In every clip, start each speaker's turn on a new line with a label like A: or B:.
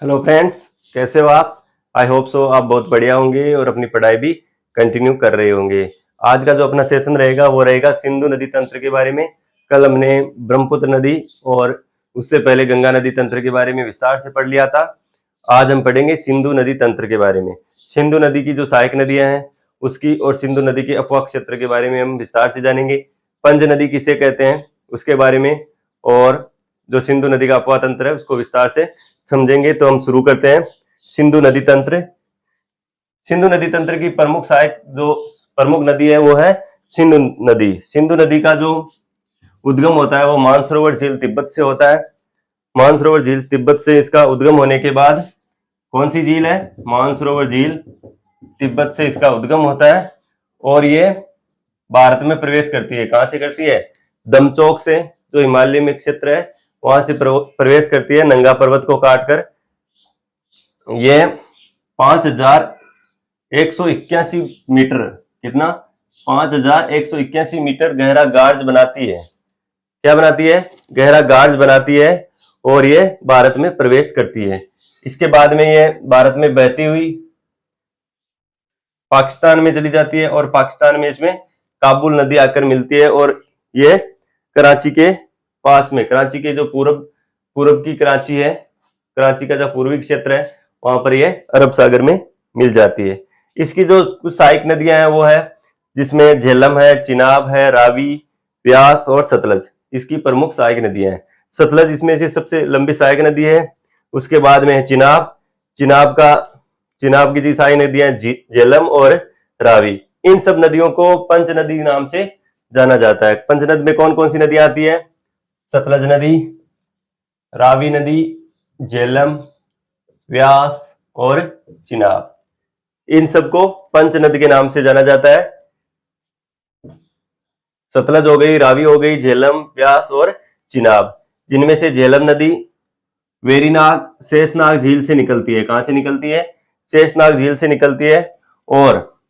A: Hello friends, कैसे हो आप। आई होप सो आप बहुत बढ़िया होंगे और अपनी पढ़ाई भी कंटिन्यू कर रहे होंगे। आज का जो अपना सेशन रहेगा वो रहेगा सिंधु नदी तंत्र के बारे में। कल हमने ब्रह्मपुत्र नदी और उससे पहले गंगा नदी तंत्र के बारे में विस्तार से पढ़ लिया था। आज हम पढ़ेंगे सिंधु नदी तंत्र के बारे में। सिंधु नदी की जो सहायक नदियां हैं उसकी और सिंधु नदी के अपवाह क्षेत्र के बारे में हम विस्तार से जानेंगे। पंज नदी किसे कहते हैं उसके बारे में, और जो सिंधु नदी का अपवाह तंत्र है उसको विस्तार से समझेंगे। तो हम शुरू करते हैं। सिंधु नदी तंत्र। सिंधु नदी तंत्र की प्रमुख सहायक जो प्रमुख नदी है वो है सिंधु नदी। सिंधु नदी का जो उद्गम होता है वो मानसरोवर झील तिब्बत से होता है। मानसरोवर झील तिब्बत से इसका उद्गम होने के बाद कौन सी झील है, मानसरोवर झील तिब्बत से इसका उद्गम होता है और ये भारत में प्रवेश करती है। कहां से करती है, दमचौक से, जो हिमालय में क्षेत्र है वहां से प्रवेश करती है नंगा पर्वत को काटकर। ये 5181 मीटर, कितना, 5181 मीटर गहरा गार्ज बनाती है। क्या बनाती है, गहरा गार्ज बनाती है और ये भारत में प्रवेश करती है। इसके बाद में ये भारत में बहती हुई पाकिस्तान में चली जाती है और पाकिस्तान में इसमें काबुल नदी आकर मिलती है और ये कराची के पास में, कराची के जो पूर्व की कराची है, कराची का जो पूर्वी क्षेत्र है वहां पर ये अरब सागर में मिल जाती है। इसकी जो कुछ सहायक नदियां हैं वो है जिसमें झेलम है, चिनाब है, रावी, व्यास और सतलज इसकी प्रमुख सहायक नदियां हैं। सतलज इसमें से सबसे लंबी सहायक नदी है। उसके बाद में है चिनाब। चिनाब की जी सहायक नदियां झेलम और रावी। इन सब नदियों को पंच नदी नाम से जाना जाता है। पंचनद में कौन कौन सी नदियां आती है, सतलज नदी, रावी नदी, झेलम, व्यास और चिनाब। इन सबको पंच नदी के नाम से जाना जाता है। सतलज हो गई, रावी हो गई, झेलम, व्यास और चिनाब। जिनमें से झेलम नदी वेरीनाग शेषनाग झील से निकलती है। कहां से निकलती है, शेषनाग झील से निकलती है। और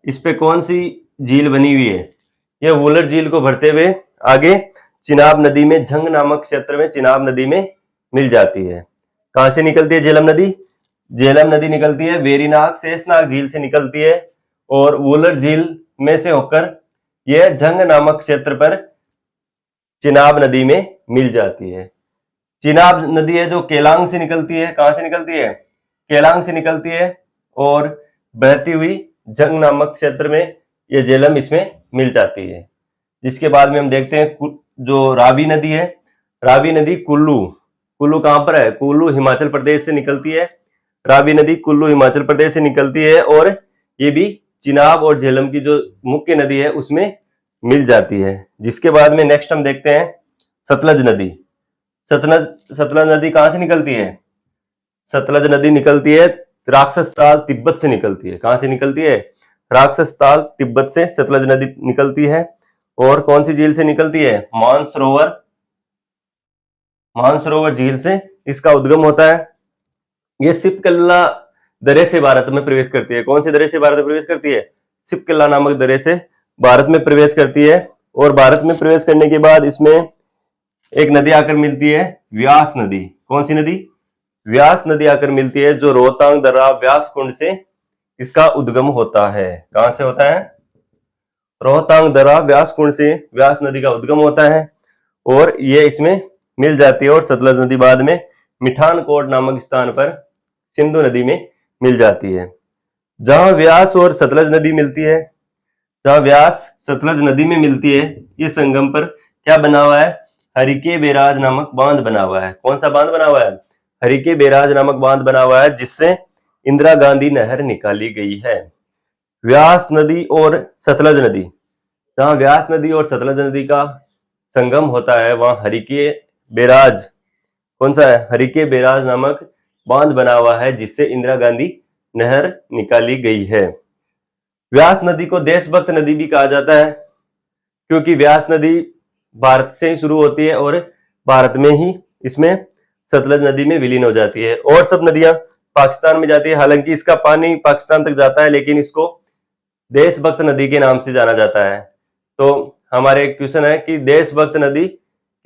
A: इस पे कौन सी झील बनी हुई है, यह वुलर झील को भरते हुए आगे चिनाब नदी में, झंग नामक क्षेत्र में चिनाब नदी में मिल जाती है। कहां से निकलती है झेलम नदी, झेलम नदी निकलती है वेरीनाग शेषनाग झील से निकलती है और वुलर झील में से होकर यह झंग नामक क्षेत्र पर चिनाब नदी में मिल जाती है। चिनाब नदी है जो केलांग से निकलती है। कहां से निकलती है, केलांग से निकलती है और बहती हुई झंग नामक क्षेत्र में यह झेलम इसमें मिल जाती है। जिसके बाद में हम देखते हैं जो रावी नदी है। रावी नदी कुल्लू कहां पर है, कुल्लू हिमाचल प्रदेश से निकलती है। रावी नदी कुल्लू हिमाचल प्रदेश से निकलती है और ये भी चिनाब और झेलम की जो मुख्य नदी है उसमें मिल जाती है। जिसके बाद में नेक्स्ट हम देखते हैं सतलज नदी। सतलज नदी कहां से निकलती है, सतलज नदी निकलती है राक्षस ताल तिब्बत से निकलती है। कहां से निकलती है, राक्षस ताल तिब्बत से सतलज नदी निकलती है। और कौन सी झील से निकलती है, मानसरोवर झील से इसका उद्गम होता है। यह सिपकल्ला दरे से भारत में प्रवेश करती है। कौन सी दरे से भारत में प्रवेश करती है, सिपकल्ला नामक दरे से भारत में प्रवेश करती है। और भारत में प्रवेश करने के बाद इसमें एक नदी आकर मिलती है, व्यास नदी। कौन सी नदी, व्यास नदी आकर मिलती है जो रोहतांग दर्रा व्यास कुंड से इसका उद्गम होता है। कहां से होता है, रोहतांग दर्रा व्यास कुंड से व्यास नदी का उद्गम होता है और ये इसमें मिल जाती है। और सतलज नदी बाद में मिठानकोट नामक स्थान पर सिंधु नदी में मिल जाती है। जहां व्यास और सतलज नदी मिलती है, जहां व्यास सतलज नदी में मिलती है, इस संगम पर क्या बना हुआ है, हरिके बैराज नामक बांध बना हुआ है। कौन सा बांध बना हुआ है, हरिके बैराज नामक बांध बना हुआ है जिससे इंदिरा गांधी नहर निकाली गई है। व्यास नदी और सतलज नदी, जहां व्यास नदी और सतलज नदी का संगम होता है वहां हरिके बैराज, कौन सा है, हरिके बैराज नामक बांध बना हुआ है जिससे इंदिरा गांधी नहर निकाली गई है। व्यास नदी को देशभक्त नदी भी कहा जाता है क्योंकि व्यास नदी भारत से ही शुरू होती है और भारत में ही इसमें सतलज नदी में विलीन हो जाती है। और सब नदियां पाकिस्तान में जाती है। हालांकि इसका पानी पाकिस्तान तक जाता है लेकिन इसको देशभक्त नदी के नाम से जाना जाता है। तो हमारे क्वेश्चन है कि देशभक्त नदी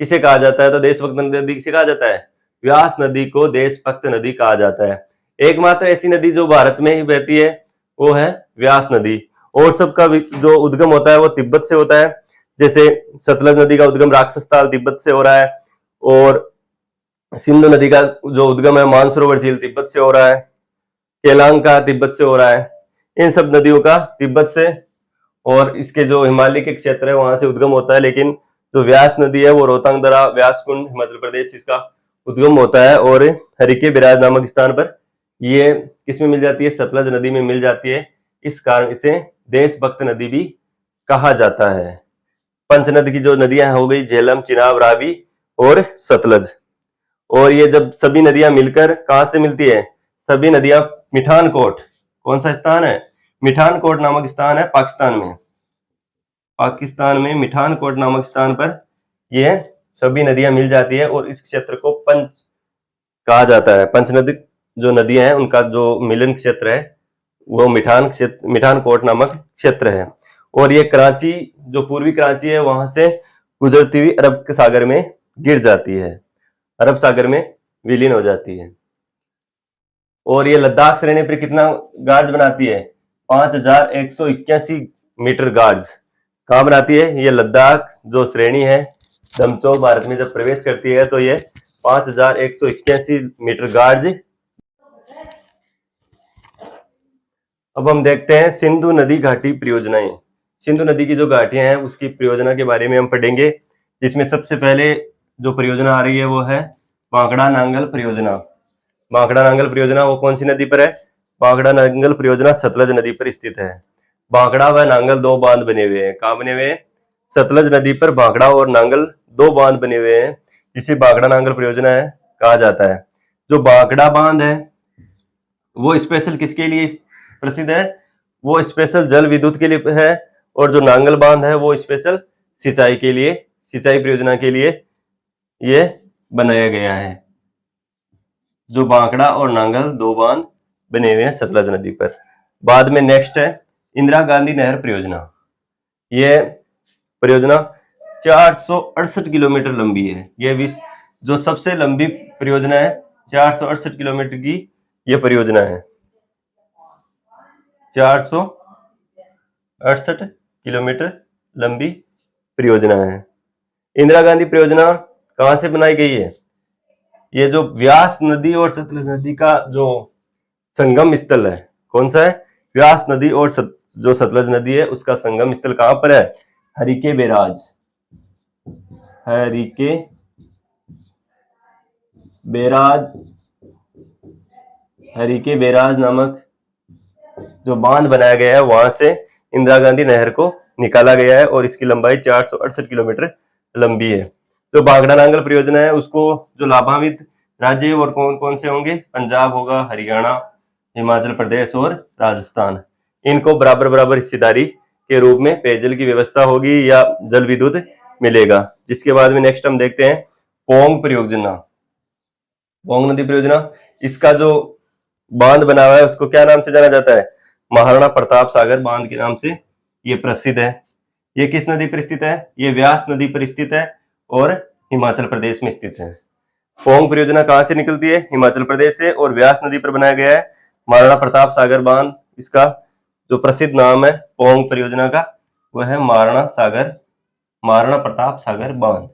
A: किसे कहा जाता है, तो देशभक्त नदी किसे कहा जाता है, व्यास नदी को देशभक्त नदी कहा जाता है। एकमात्र ऐसी नदी जो भारत में ही बहती है वो है व्यास नदी। और सबका जो उद्गम होता है वो तिब्बत से होता है। जैसे सतलज नदी का उद्गम राक्षस ताल तिब्बत से हो रहा है, और सिंधु नदी का जो उद्गम है मानसरोवर झील तिब्बत से हो रहा है, केलांग का तिब्बत से हो रहा है। इन सब नदियों का तिब्बत से और इसके जो हिमालय के क्षेत्र है वहां से उद्गम होता है। लेकिन जो व्यास नदी है वो रोहतांग दर्रा, व्यास कुंड, हिमाचल प्रदेश इसका उद्गम होता है। और हरिके बिराज नामक स्थान पर ये किसमें मिल जाती है? सतलज नदी में मिल जाती है। इस कारण इसे देशभक्त नदी भी कहा जाता है। पंचनद की जो नदियां हो गई झेलम, चिनाब, रावी और सतलज। और ये जब सभी नदियां मिलकर कहां से मिलती है? सभी नदियां मिठानकोट, कौन सा स्थान है? मिठानकोट नामक स्थान है पाकिस्तान में। पाकिस्तान में मिठानकोट नामक स्थान पर ये सभी नदियां मिल जाती है और इस क्षेत्र को पंच कहा जाता है। पंचनद जो नदियां हैं उनका जो मिलन क्षेत्र है वो मिठानकोट नामक क्षेत्र है। और ये कराची, जो पूर्वी कराची है वहां से गुजरती हुई अरब सागर में गिर जाती है, अरब सागर में विलीन हो जाती है। और ये लद्दाख श्रेणी पर कितना गार्ज बनाती है? 5181 मीटर गार्ज कहाँ बनाती है? ये लद्दाख जो श्रेणी है दमचो भारत में जब प्रवेश करती है तो ये 5181 मीटर गार्ज। अब हम देखते हैं सिंधु नदी घाटी परियोजनाएं। सिंधु नदी की जो घाटियां हैं उसकी परियोजना के बारे में हम पढ़ेंगे, जिसमें सबसे पहले जो परियोजना आ रही है वो है भांखड़ा नांगल परियोजना। भांखड़ा नांगल परियोजना वो कौन सी नदी पर है? भांखड़ा नांगल परियोजना सतलज नदी पर स्थित है। भांखड़ा व नांगल दो बांध बने हुए हैं। कहाँ बने हुए हैं? सतलज नदी पर भांखड़ा और नांगल दो बांध बने हुए हैं, जिसे भांखड़ा नांगल परियोजना है कहा जाता है। जो भांखड़ा बांध है वो स्पेशल किसके लिए प्रसिद्ध है? वो स्पेशल जल विद्युत के लिए है। और जो नांगल बांध है वो स्पेशल सिंचाई के लिए, सिंचाई परियोजना के लिए ये बनाया गया है। जो भांखड़ा और नांगल दो बांध बने हुए हैं सतलज नदी पर। बाद में नेक्स्ट है इंदिरा गांधी नहर परियोजना। ये परियोजना 468 किलोमीटर लंबी है। ये विश्व जो सबसे लंबी परियोजना है, 468 किलोमीटर की ये परियोजना है। 468 किलोमीटर लंबी परियोजना है। इंदिरा गांधी परियोजना कहां से बनाई गई है? ये जो व्यास नदी और सतलज नदी का जो संगम स्थल है, कौन सा है? व्यास नदी और जो सतलज नदी है उसका संगम स्थल कहां पर है? Harike barrage, Harike barrage, Harike barrage नामक जो बांध बनाया गया है वहां से इंदिरा गांधी नहर को निकाला गया है और इसकी लंबाई 468 किलोमीटर लंबी है। जो भांखड़ा नांगल परियोजना है उसको जो लाभान्वित राज्य और कौन कौन से होंगे? पंजाब होगा, हरियाणा, हिमाचल प्रदेश और राजस्थान। इनको बराबर बराबर हिस्सेदारी के रूप में पेयजल की व्यवस्था होगी या जल विद्युत मिलेगा। जिसके बाद में नेक्स्ट हम देखते हैं पोंग परियोजना। पोंग नदी परियोजना, इसका जो बांध बना हुआ है उसको क्या नाम से जाना जाता है? महाराणा प्रताप सागर बांध के नाम से ये प्रसिद्ध है। ये किस नदी पर स्थित है? ये व्यास नदी पर स्थित है और हिमाचल प्रदेश में स्थित है। पोंग परियोजना कहां से निकलती है? हिमाचल प्रदेश से और व्यास नदी पर बनाया गया है महाराणा प्रताप सागर बांध। इसका जो प्रसिद्ध नाम है पोंग परियोजना का वह है महाराणा प्रताप सागर बांध।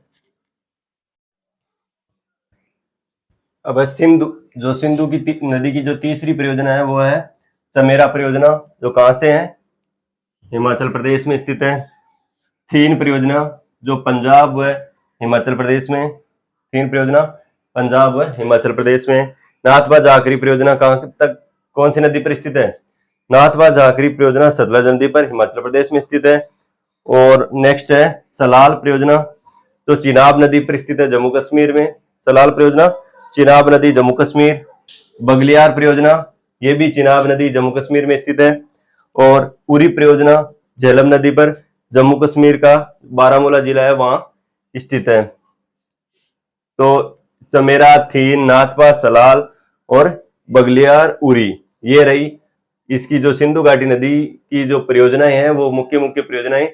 A: अब सिंधु की नदी की जो तीसरी परियोजना है वो है चमेरा परियोजना, जो कहां से है? हिमाचल प्रदेश में स्थित है। थीन परियोजना जो पंजाब व हिमाचल प्रदेश में, थीन परियोजना पंजाब व हिमाचल प्रदेश में। नाथपा झाकरी परियोजना कहां तक, कौन सी नदी पर स्थित है? नाथपा झाकरी परियोजना सतलज नदी पर हिमाचल प्रदेश में स्थित है। और नेक्स्ट है सलाल परियोजना जो चिनाब नदी पर स्थित है जम्मू कश्मीर में। सलाल परियोजना चिनाब नदी जम्मू कश्मीर। बगलियार परियोजना ये भी चिनाब नदी जम्मू कश्मीर में स्थित है। और उरी परियोजना झेलम नदी पर जम्मू कश्मीर का बारामूला जिला है वहां स्थित है। तो चमेरा, थीन, नाथपा, सलाल और बगलियार, उरी ये रही इसकी जो सिंधु घाटी नदी की जो परियोजनाएं हैं वो मुख्य परियोजनाएं।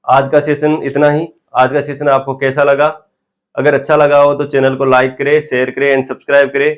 A: आज का सेशन इतना ही। आज का सेशन आपको कैसा लगा अगर अच्छा लगा हो तो चैनल को लाइक करें, शेयर करें एंड सब्सक्राइब करें।